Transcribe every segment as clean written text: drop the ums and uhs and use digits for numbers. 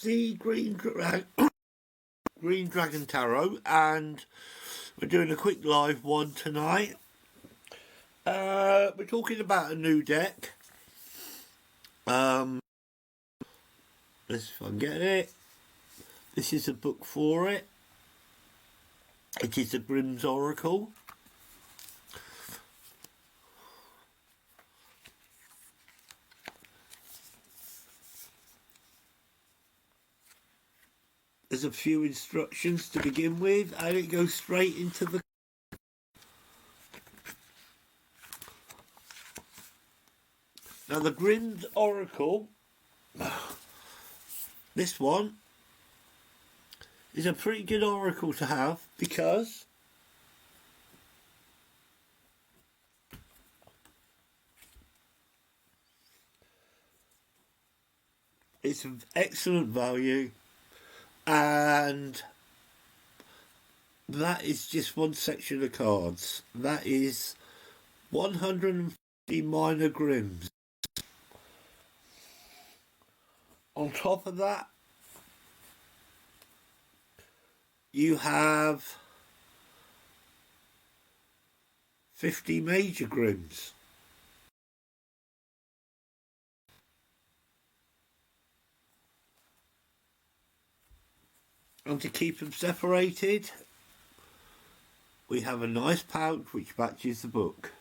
the Green Dragon Tarot, and we're doing a quick live one tonight. We're talking about a new deck. Let's see if I can get it. This is a book for it. It is the Grimm's Oracle. There's a few instructions to begin with, and it goes straight into the... Now the Grimm's Oracle, this one, is a pretty good oracle to have because it's of excellent value, and that is just one section of cards. That is 150 minor Grimms. On top of that, you have 50 major Grimms. And to keep them separated, we have a nice pouch which matches the book.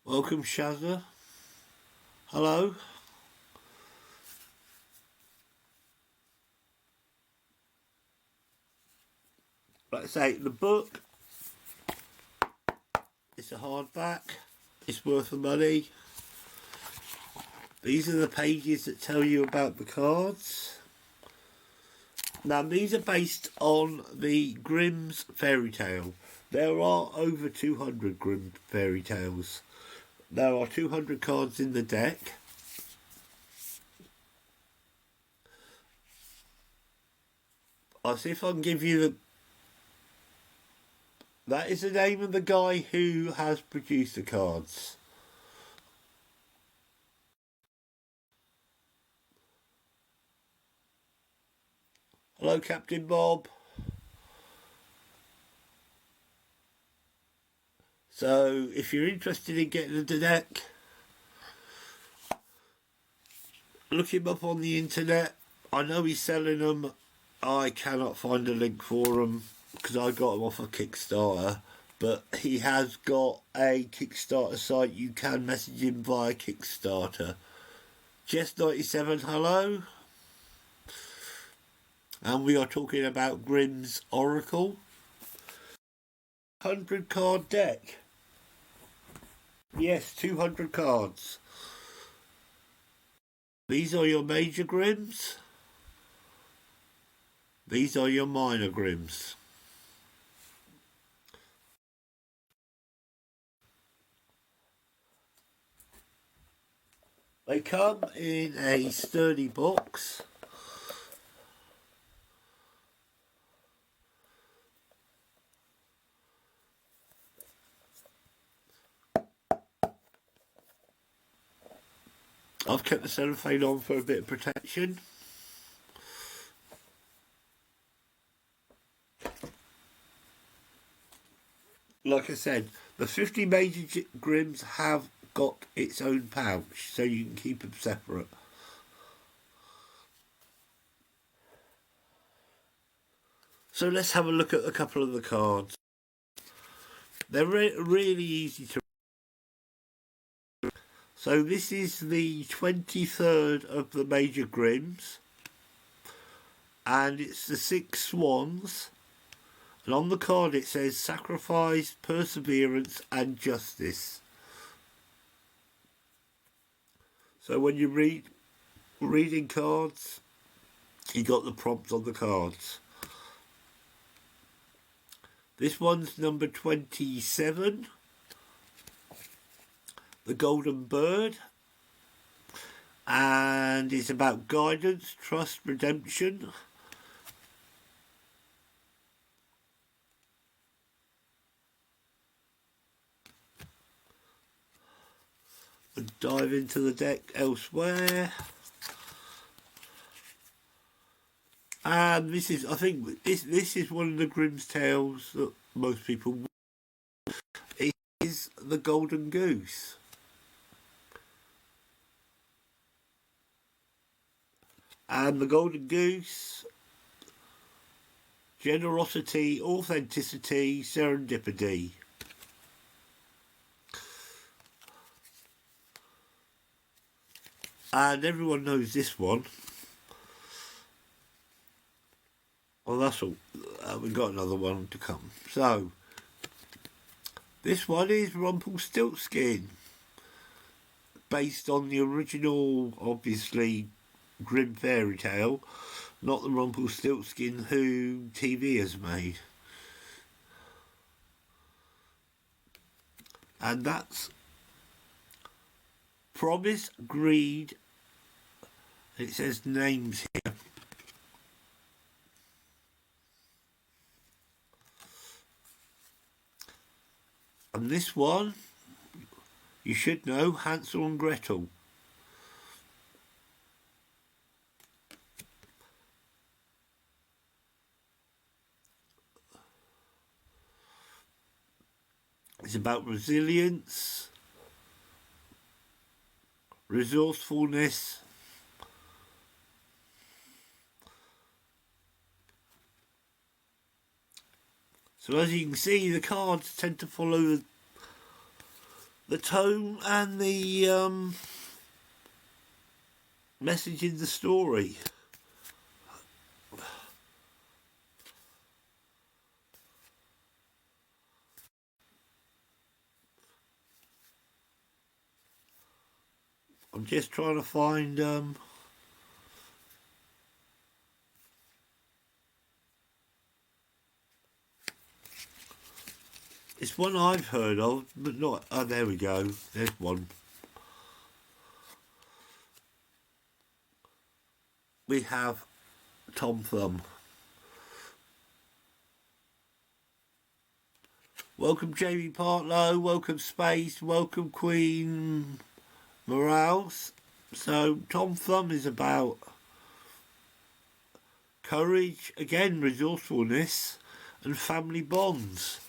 Welcome, Shazza. Hello. Like I say, the book, it's a hardback. It's worth the money. These are the pages that tell you about the cards. Now, these are based on the Grimm's fairy tale. There are over 200 Grimm fairy tales. There are 200 cards in the deck. I'll see if I can give you the... That is the name of the guy who has produced the cards. Hello, Captain Bob. So, if you're interested in getting the deck, look him up on the internet. I know he's selling them. I cannot find a link for them because I got them off of Kickstarter. But he has got a Kickstarter site. You can message him via Kickstarter. Jess97, hello. And we are talking about Grimm's Oracle. 100 card deck. Yes, 200 cards. These are your major Grimms. These are your minor Grimms. They come in a sturdy box. I've kept the cellophane on for a bit of protection. Like I said, the 50 major Grimms have got its own pouch, so you can keep them separate. So let's have a look at a couple of the cards. They're really easy to... So this is the 23rd of the major Grimms, and it's the 6 swans, and on the card it says sacrifice, perseverance and justice. So when you reading cards, you got the prompts on the cards. This one's number 27. The Golden Bird, and it's about guidance, trust, redemption. and dive into the deck elsewhere. And this is, I think, this is one of the Grimm's tales that most people. It is the Golden Goose. And the Golden Goose, generosity, authenticity, serendipity. And everyone knows this one. Well, that's all. We've got another one to come. So, this one is Rumpelstiltskin, based on the original, obviously, Grimm fairy tale, not the Rumpelstiltskin who TV has made. And that's Promise, Greed. It says names here. And this one, you should know, Hansel and Gretel. It's about resilience, resourcefulness, so as you can see, the cards tend to follow the tone and the message in the story. I'm just trying to find it's one I've heard of, but not. Oh, there we go. There's one. We have Tom Thumb. Welcome Jamie Partlow, welcome Space, welcome Queen Morales. So Tom Thumb is about courage, again resourcefulness, and family bonds.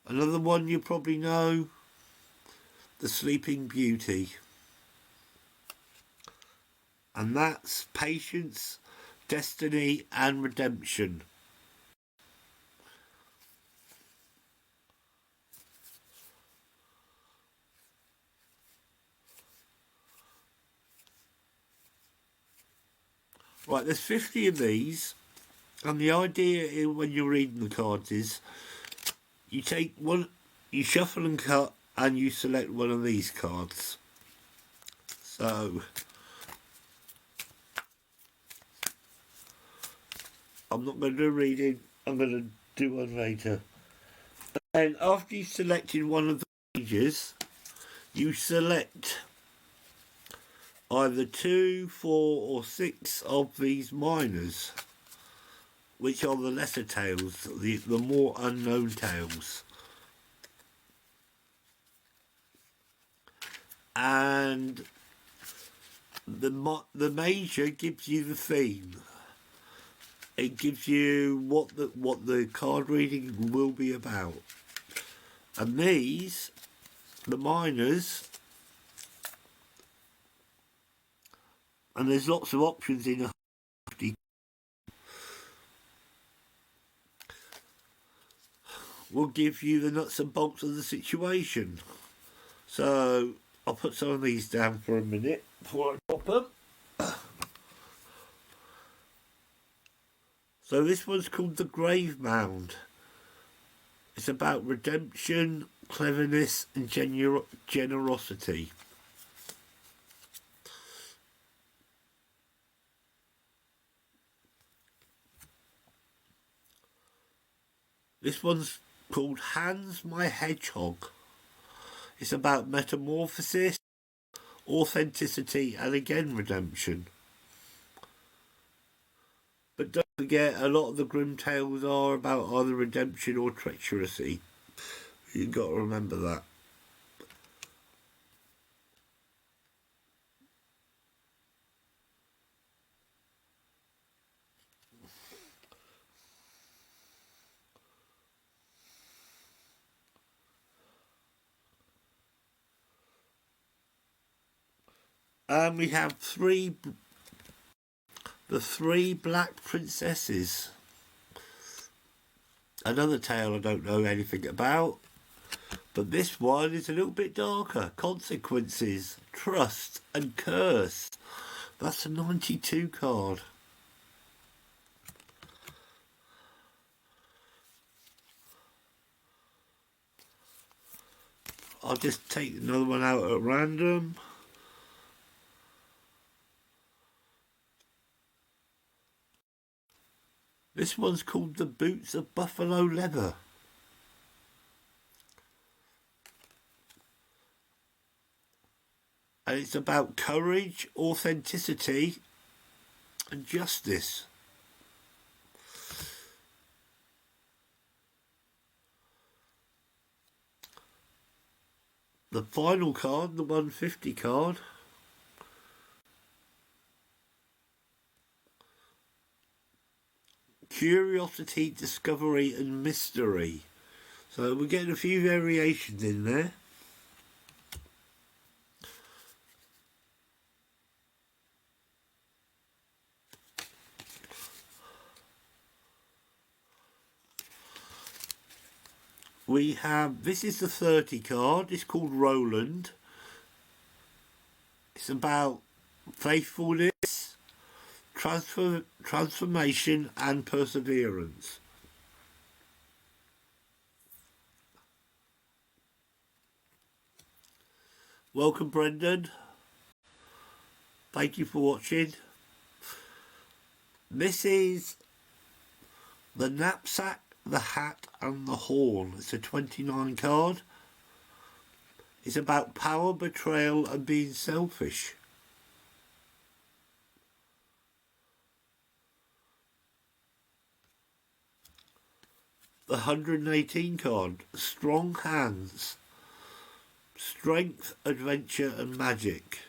Another one you probably know, The Sleeping Beauty. And that's patience, destiny and redemption. Right, there's 50 of these, and the idea when you're reading the cards is you take one, you shuffle and cut, and you select one of these cards. So I'm not going to do reading, I'm going to do one later. And after you've selected one of the pages, you select either 2, 4 or 6 of these minors, which are the lesser tales, the more unknown tales. And the major gives you the theme. It gives you what the card reading will be about. And these, the minors, and there's lots of options in a will give you the nuts and bolts of the situation. So I'll put some of these down for a minute before I drop them. So this one's called The Grave Mound. It's about redemption, cleverness and generosity. This one's called Hans My Hedgehog. It's about metamorphosis, authenticity and again redemption. But don't forget, a lot of the Grim Tales are about either redemption or treachery. You've got to remember that. And we have the three black princesses. Another tale I don't know anything about. But this one is a little bit darker. Consequences, trust and curse. That's a 92 card. I'll just take another one out at random. This one's called The Boots of Buffalo Leather. And it's about courage, authenticity and justice. The final card, the 150 card. Curiosity, discovery and mystery. So we're getting a few variations in there. We have, this is the 30 card, it's called Roland. It's about faithfulness, transformation and perseverance. Welcome, Brendan. Thank you for watching. This is the knapsack, the hat and the horn. It's a 29 card. It's about power, betrayal and being selfish. The 118 card, strong hands, strength, adventure and magic.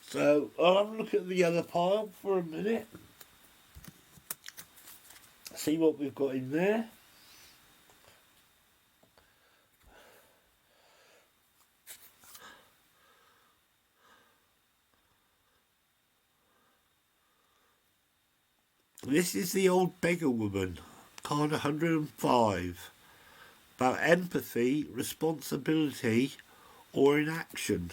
So I'll have a look at the other pile for a minute. See what we've got in there. This is the Old Beggar Woman, card 105. About empathy, responsibility or inaction.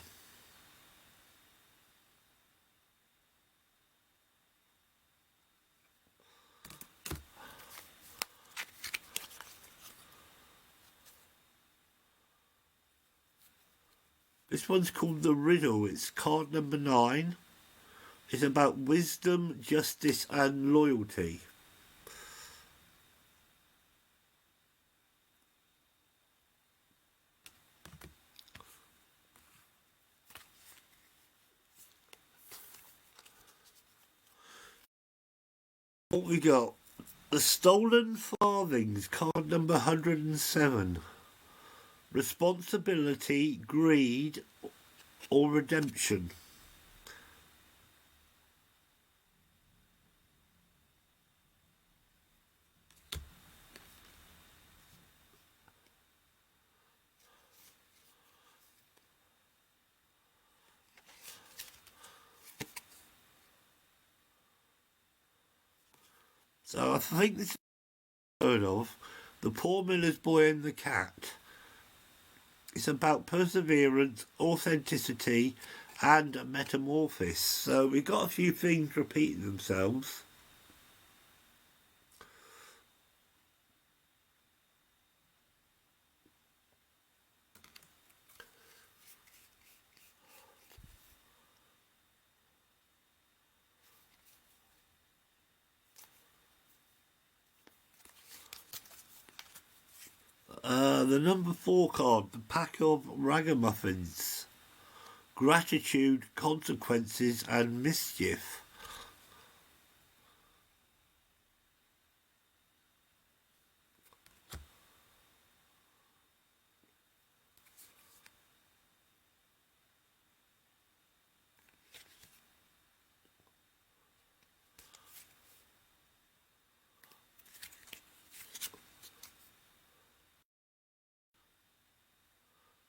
This one's called The Riddle. It's card number 9. It's about wisdom, justice and loyalty. What we got? The Stolen Farthings, card number 107. Responsibility, greed or redemption. So I think this is heard of. The Poor Miller's Boy and the Cat. It's about perseverance, authenticity and a metamorphosis. So we've got a few things repeating themselves. The number 4 card, the pack of ragamuffins. Gratitude, consequences, and mischief.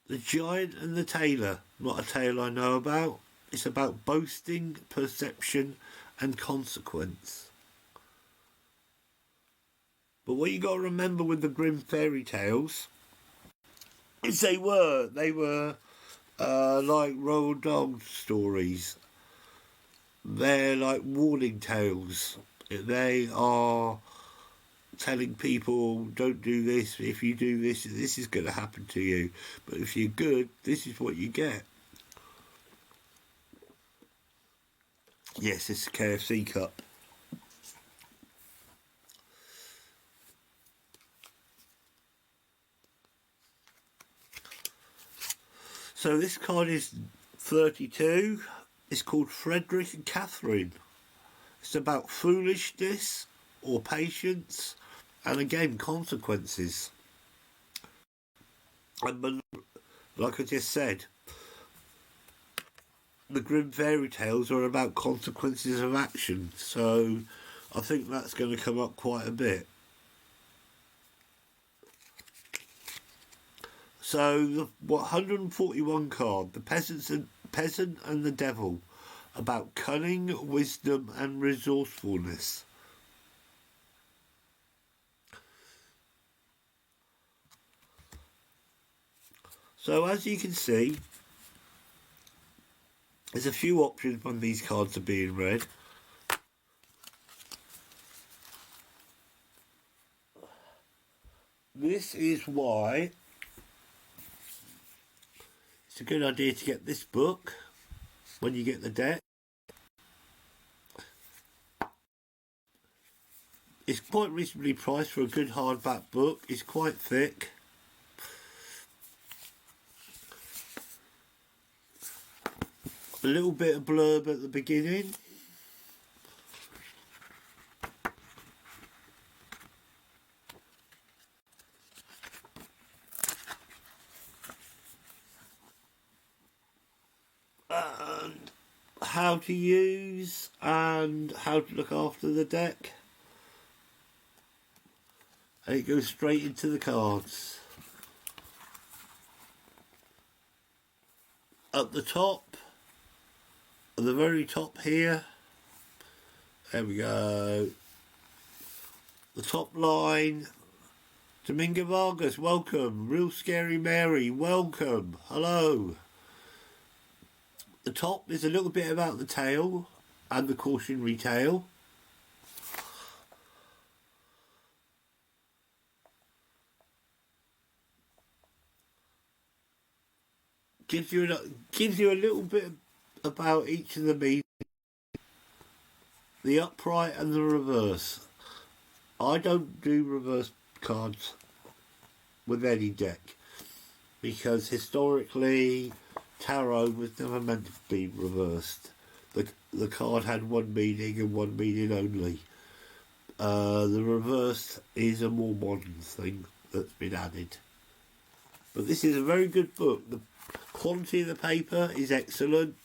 The Giant and the Tailor, not a tale I know about. It's about boasting, perception, and consequence. But what you got to remember with the Grimm fairy tales is they were like Roald Dahl stories. They're like warning tales. They are telling people, don't do this. If you do this, this is going to happen to you. But if you're good, this is what you get. Yes, it's a KFC cup. So this card is 32. It's called Frederick and Catherine. It's about foolishness or patience, and again, consequences. And like I just said, the Grimm fairy tales are about consequences of action, so I think that's going to come up quite a bit. So the 141 card, the peasant and the devil, about cunning, wisdom, and resourcefulness. So as you can see, there's a few options when these cards are being read. This is why it's a good idea to get this book when you get the deck. It's quite reasonably priced for a good hardback book. It's quite thick. A little bit of blurb at the beginning. And how to use and how to look after the deck. And it goes straight into the cards. At the top, at the very top here, there we go. The top line, Domingo Vargas, welcome. Real Scary Mary, welcome. Hello. The top is a little bit about the tale and the cautionary tale. Gives you a little bit about each of the meanings. The upright and the reverse. I don't do reverse cards with any deck because historically tarot was never meant to be reversed. The card had one meaning and one meaning only. The reverse is a more modern thing that's been added. But this is a very good book. The quality of the paper is excellent.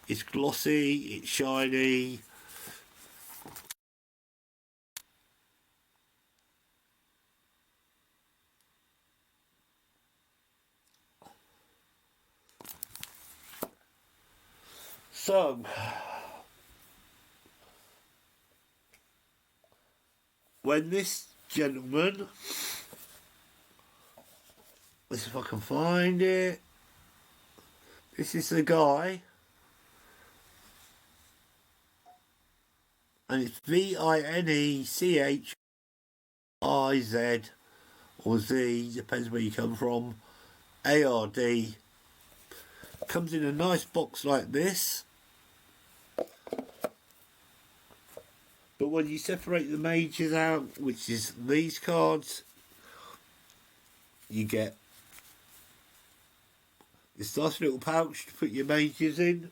It's glossy, it's shiny. So, when this gentleman, let's see if I can find it. This is the guy, and it's Vineciz or Z, depends where you come from. ARD comes in a nice box like this. But when you separate the majors out, which is these cards, you get this nice little pouch to put your majors in.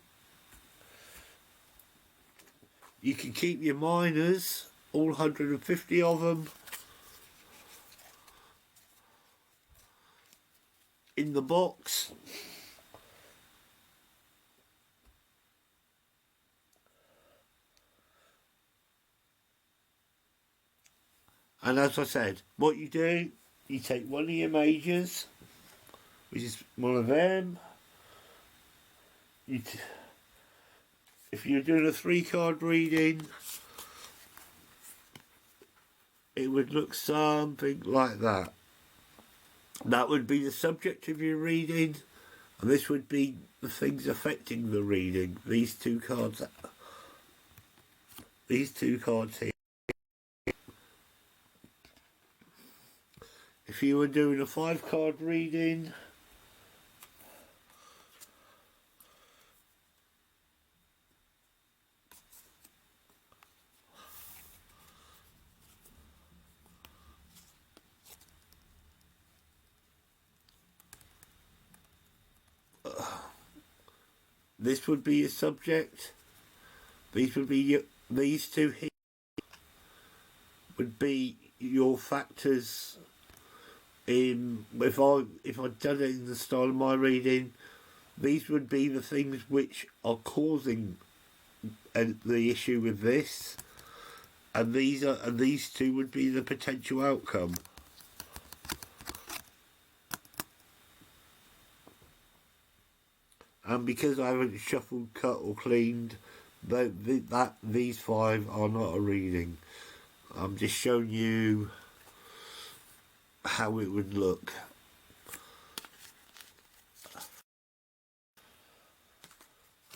You can keep your minors, all 150 of them, in the box. And as I said, what you do, you take one of your majors, which is one of them. If you're doing a 3-card reading, it would look something like that. That would be the subject of your reading, and this would be the things affecting the reading. These two cards here. If you were doing a 5-card reading, this would be your subject. These would be these two here would be your factors. If I'd done it in the style of my reading, these would be the things which are causing the issue with this, and these two would be the potential outcome. And because I haven't shuffled, cut or cleaned, these 5 are not a reading. I'm just showing you how it would look.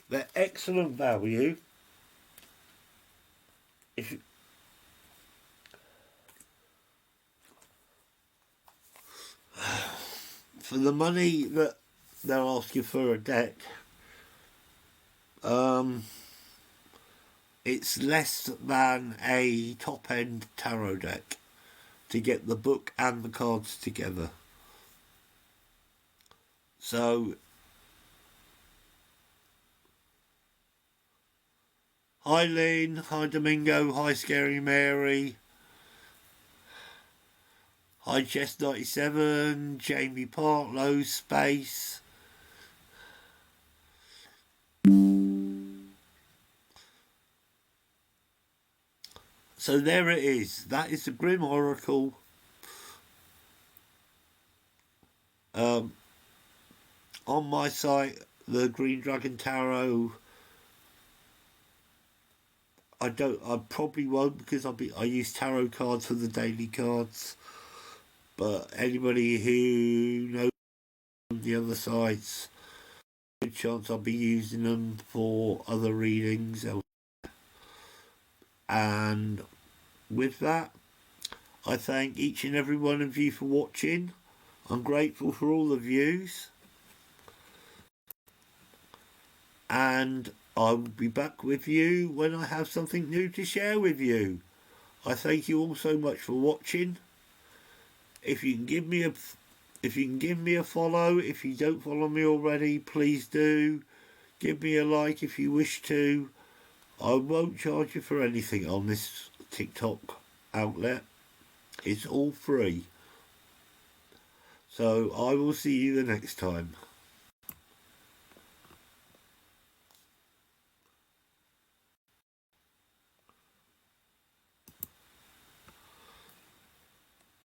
They're excellent value. For the money that they're asking for a deck, it's less than a top-end tarot deck to get the book and the cards together. So, hi Lynn, hi Domingo, hi Scary Mary, hi Chess97, Jamie Partlow, Space. So there it is. That is the Grim Oracle. On my site, the Green Dragon Tarot. I probably won't, because I use tarot cards for the daily cards. But anybody who knows the other sites, good chance I'll be using them for other readings. And with that, I thank each and every one of you for watching. I'm grateful for all the views. And I will be back with you when I have something new to share with you. I thank you all so much for watching. If you can give me a follow, if you don't follow me already, please do. Give me a like if you wish to. I won't charge you for anything on this TikTok outlet. It's all free. So I will see you the next time.